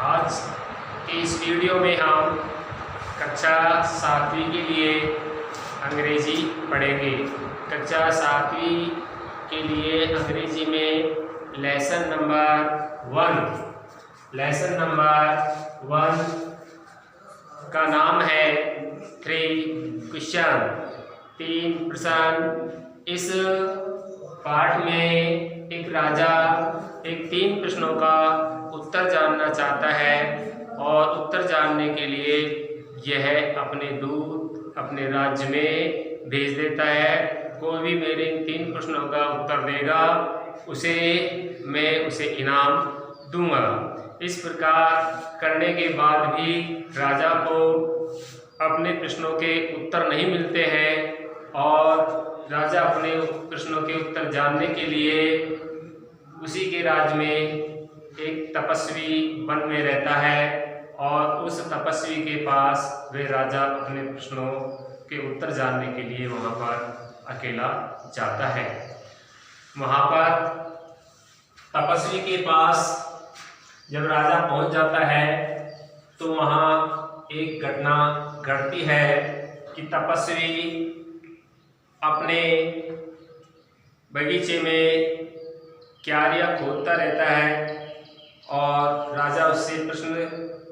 आज की इस वीडियो में हम कक्षा 7वीं के लिए अंग्रेजी पढ़ेंगे। कक्षा 7वीं के लिए अंग्रेजी में लेसन नंबर 1 का नाम है 3 क्वेश्चन, 3 प्रश्न। इस पाठ में एक राजा एक 3 प्रश्नों का उत्तर जानना चाहता है और उत्तर जानने के लिए यह अपने दूत अपने राज्य में भेज देता है। कोई भी मेरे इन 3 प्रश्नों का उत्तर देगा मैं उसे इनाम दूंगा। इस प्रकार करने के बाद भी राजा को अपने प्रश्नों के उत्तर नहीं मिलते हैं और राजा अपने प्रश्नों के उत्तर जानने के लिए उसी के राज्य में एक तपस्वी वन में रहता है और उस तपस्वी के पास वे राजा अपने प्रश्नों के उत्तर जानने के लिए वहाँ पर अकेला जाता है। वहाँ पर तपस्वी के पास जब राजा पहुँच जाता है तो वहाँ एक घटना घटती है कि तपस्वी अपने बगीचे में क्यारियाँ खोदता रहता है और राजा उससे प्रश्न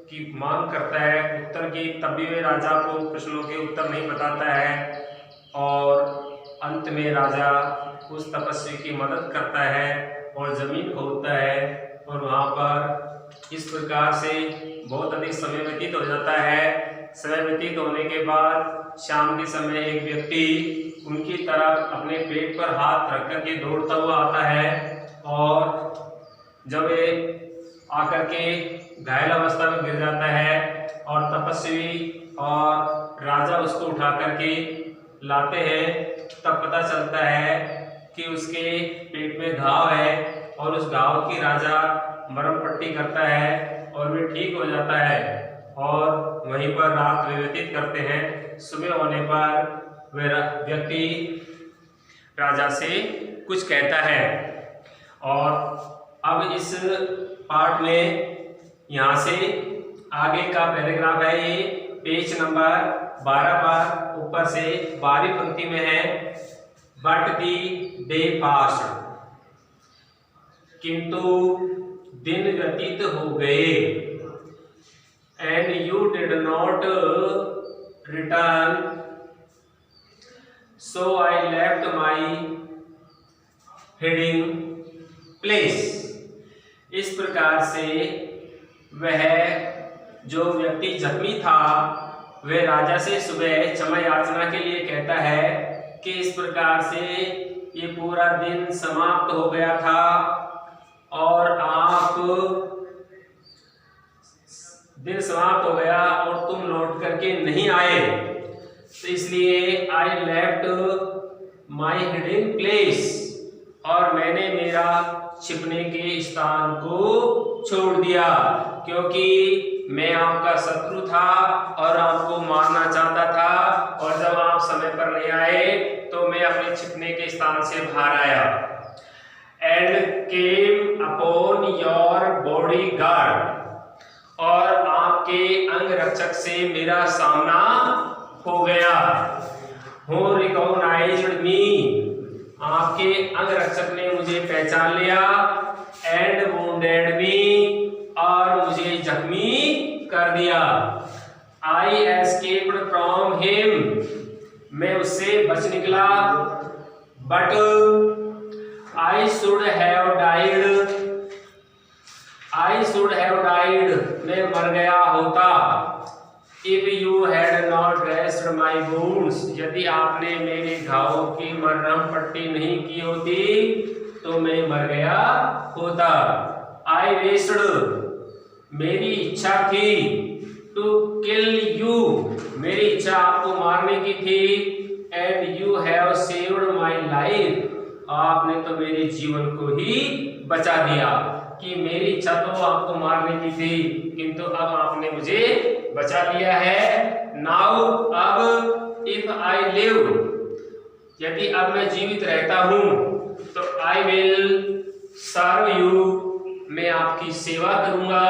की मांग करता है उत्तर की, तब भी वे राजा को प्रश्नों के उत्तर नहीं बताता है और अंत में राजा उस तपस्वी की मदद करता है और ज़मीन खोदता है और वहाँ पर इस प्रकार से बहुत अधिक समय व्यतीत हो जाता है। समय व्यतीत होने के बाद शाम के समय एक व्यक्ति उनकी तरफ अपने पेट पर हाथ रख करके दौड़ता हुआ आता है और जब वे आकर के घायल अवस्था में गिर जाता है और तपस्वी और राजा उसको उठा करके लाते हैं, तब पता चलता है कि उसके पेट में घाव है और उस घाव की राजा मरहम पट्टी करता है और वे ठीक हो जाता है और वहीं पर रात वे व्यतीत करते हैं। सुबह होने पर वह व्यक्ति राजा से कुछ कहता है और अब इस पार्ट में यहाँ से आगे का पैराग्राफ है, ये पेज नंबर 12 पर ऊपर से 12वीं पंक्ति में है। बट दी डे पास्ड, किंतु दिन व्यतीत हो गए, and you did not return, so I left my heading place. इस प्रकार से वह जो व्यक्ति जख्मी था वह राजा से सुबह क्षमा याचना के लिए कहता है कि इस प्रकार से ये पूरा दिन समाप्त हो गया था और दिन समाप्त हो गया और तुम लौट करके नहीं आए, तो इसलिए I left my heading place, और मैंने मेरा छिपने के स्थान को छोड़ दिया क्योंकि मैं आपका शत्रु था और आपको मारना चाहता था और जब आप समय पर नहीं आए तो मैं अपने छिपने के स्थान से बाहर आया। And came upon your body guard, और आपके अंग रक्षक से मेरा सामना हो गया। हु रिकॉग्नाइज्ड मी, आपके अंग रक्षक ने मुझे पहचान लिया। एंड वुंडेड मी, और मुझे जख्मी कर दिया। आई एस्केप्ड फ्रॉम हिम, मैं उससे बच निकला। But I should have died, मैं मर गया होता। If you had not dressed my wounds, यदि आपने मेरे घावों की मरहम पट्टी नहीं की होती तो मैं मर गया होता। आई विश्ड, मेरी इच्छा थी। टू किल यू, मेरी इच्छा आपको मारने की थी। And you have saved my life, आपने तो मेरे जीवन को ही बचा दिया। कि मेरी इच्छा तो आपको मारने की थी किंतु अब आपने मुझे बचा लिया है। नाउ, अब, इफ आई लिव, यदि अब मैं जीवित रहता हूं तो आई विल सर्व यू, मैं आपकी सेवा करूंगा।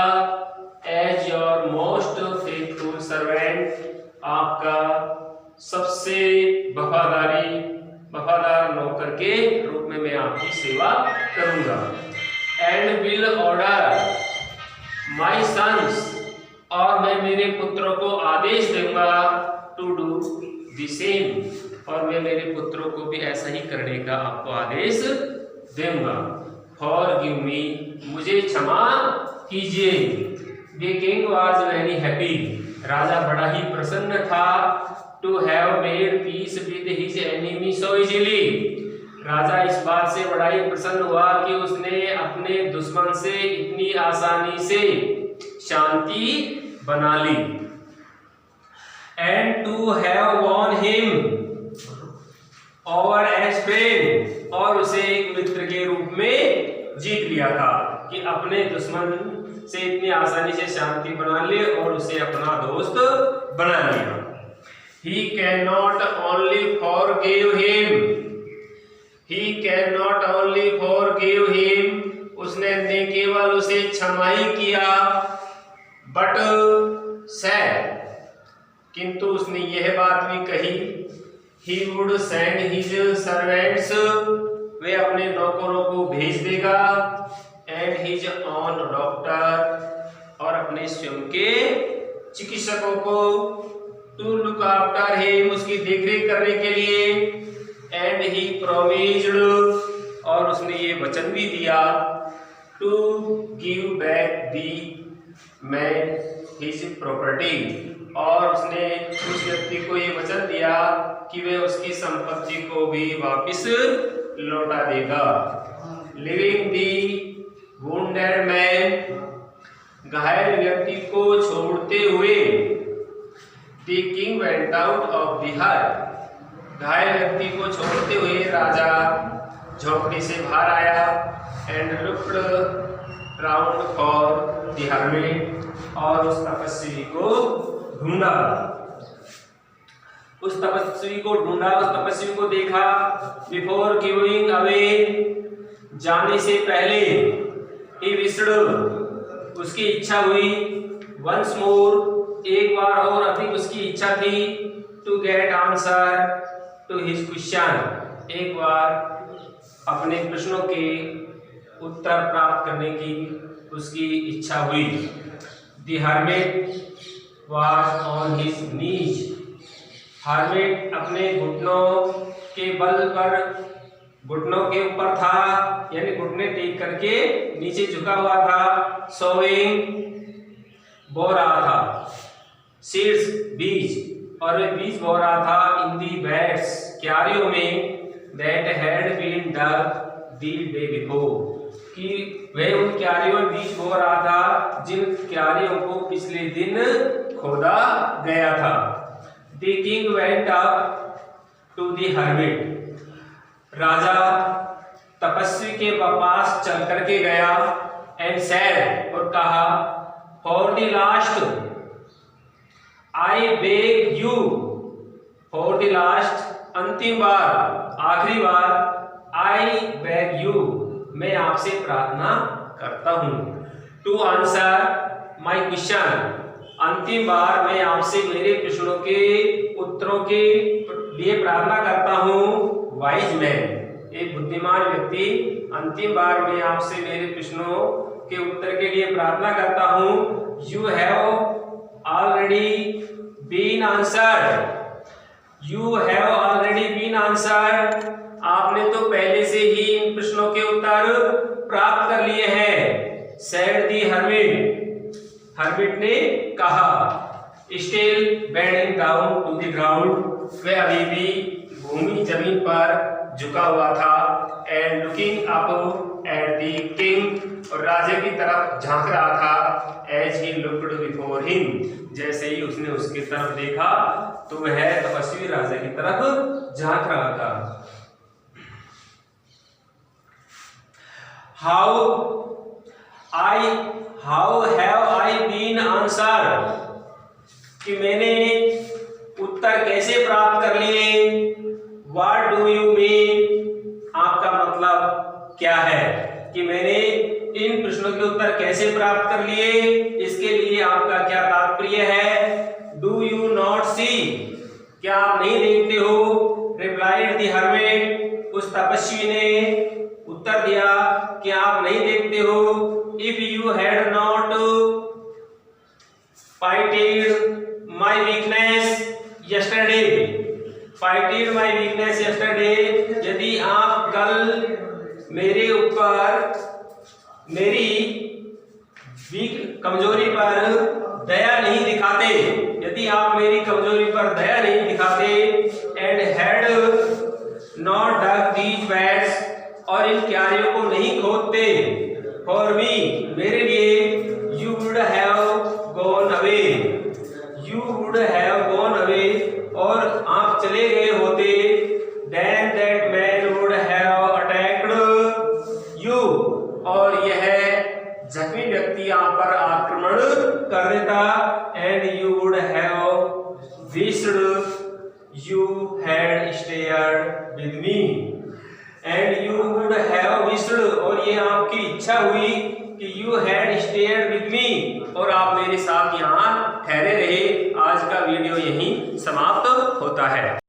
As your most faithful servant, आपका सबसे वफादार नौकर के रूप में मैं आपकी सेवा करूंगा। And will order my sons, और मैं मेरे पुत्रों को आदेश दूंगा टू डू द सेम, और मैं मेरे पुत्रों को भी ऐसा ही करने का आपको आदेश दूंगा। फॉरगिव मी, मुझे क्षमा कीजिए। The king was very happy, राजा बड़ा ही प्रसन्न था। To have made peace with his enemy so easily, राजा इस बात से बड़ा ही प्रसन्न हुआ कि उसने अपने दुश्मन से इतनी आसानी से शांति बना ली। And to have won him over as friend, और उसे एक मित्र के रूप में जीत लिया था कि अपने दुश्मन से इतनी आसानी से शांति बना ले और उसे अपना दोस्त बना लिया। He cannot only forgive him, he cannot only forgive him, उसने न केवल उसे क्षमा ही किया, but said, किंतु उसने यह बात भी कही, he would send his servants, वे अपने नौकरों को भेज देगा, and his own doctor, और अपने स्वयं के चिकित्सकों को, to look after him, उसकी देखरेख करने के लिए, and he promised, और उसने ये वचन भी दिया, to give back the man his property, और उसने उस व्यक्ति को ये वचन दिया कि वे उसकी संपत्ति को भी वापस लौटा देगा। लिविंग दी वुंडेड मैन, घायल व्यक्ति को छोड़ते हुए, the king went out of the हट, घायल व्यक्ति को छोड़ते हुए राजा झोपड़ी से बाहर आया। And looked round for the hermit, और उस तपस्वी को ढूंढा, उस तपस्वी को देखा। बिफोर गिविंग अवे, जाने से पहले, ही विश्ड, उसकी इच्छा हुई। वंस मोर, एक बार और अधिक उसकी इच्छा थी। To get answer to his question, एक बार अपने प्रश्नों के उत्तर प्राप्त करने की उसकी इच्छा हुई। The hermit was on his knees, hermit अपने घुटनों के बल पर, घुटनों के ऊपर था, यानी घुटने टेक करके नीचे झुका हुआ था। सोइंग, बो रहा था। सीड्स, बीज, और वे बीज बो रहा था। इन दी बैड्स, क्यारियों में। That had been dug the day before, कि वह उन क्यारियों में बीज बो रहा था जिन क्यारियों को पिछले दिन खोदा गया था। The king went up to the hermit, राजा तपस्वी के पास चल करके गया। एंड सेड, और कहा, for the last I beg you, for the last, अंतिम बार, आखिरी बार, आई बेग यू, मैं आपसे प्रार्थना करता हूं। टू आंसर माई क्वेश्चन, अंतिम बार मैं आपसे मेरे प्रश्नों के उत्तरों के लिए प्रार्थना करता हूं। वाइज मैन, एक बुद्धिमान व्यक्ति, अंतिम बार मैं आपसे मेरे प्रश्नों के उत्तर के लिए प्रार्थना करता हूं। You have already been answered, you have already been answered, आपने तो पहले से ही इन प्रश्नों के उत्तर प्राप्त कर लिए हैं। सेड दी हर्मिट, हर्मिट ने कहा। Still bending down to the ground, वह अभी भी भूमि जमीन पर झुका हुआ था। And looking up at the king, और राजे की तरफ झांक रहा था। As he looked before him, जैसे ही उसने उसकी तरफ देखा तो वह तपस्वी राजा की तरफ झांक रहा था। How have I been answered, कि मैंने उत्तर कैसे प्राप्त कर लिए। What do you mean, आपका मतलब क्या है, कि मैंने इन प्रश्नों के उत्तर कैसे प्राप्त कर लिए, इसके लिए आपका क्या तात्पर्य है? डू यू नॉट सी, क्या आप नहीं देखते हो? रिप्लाइड द हर्मिट, उस तपस्वी ने उत्तर दिया, क्या आप नहीं देखते हो? If you had not fighted my weakness yesterday, fighted my weakness yesterday, यदि आप कल मेरे ऊपर मेरी कमजोरी पर दया नहीं दिखाते, यदि आप मेरी कमजोरी पर दया नहीं दिखाते, and had not dug these beds, और इन क्यारियों को नहीं खोदते, फॉर मी, मेरे लिए, you would have gone away, you would have gone away, और आप चले गए होते, then that man would have attacked you, और यह जख्मी व्यक्ति आप पर आक्रमण कर देता, and you would have wished you had stayed with me, and you would have wished, और ये आपकी इच्छा हुई कि you had stayed with me, और आप मेरे साथ यहाँ ठहरे रहे। आज का वीडियो यहीं समाप्त होता है।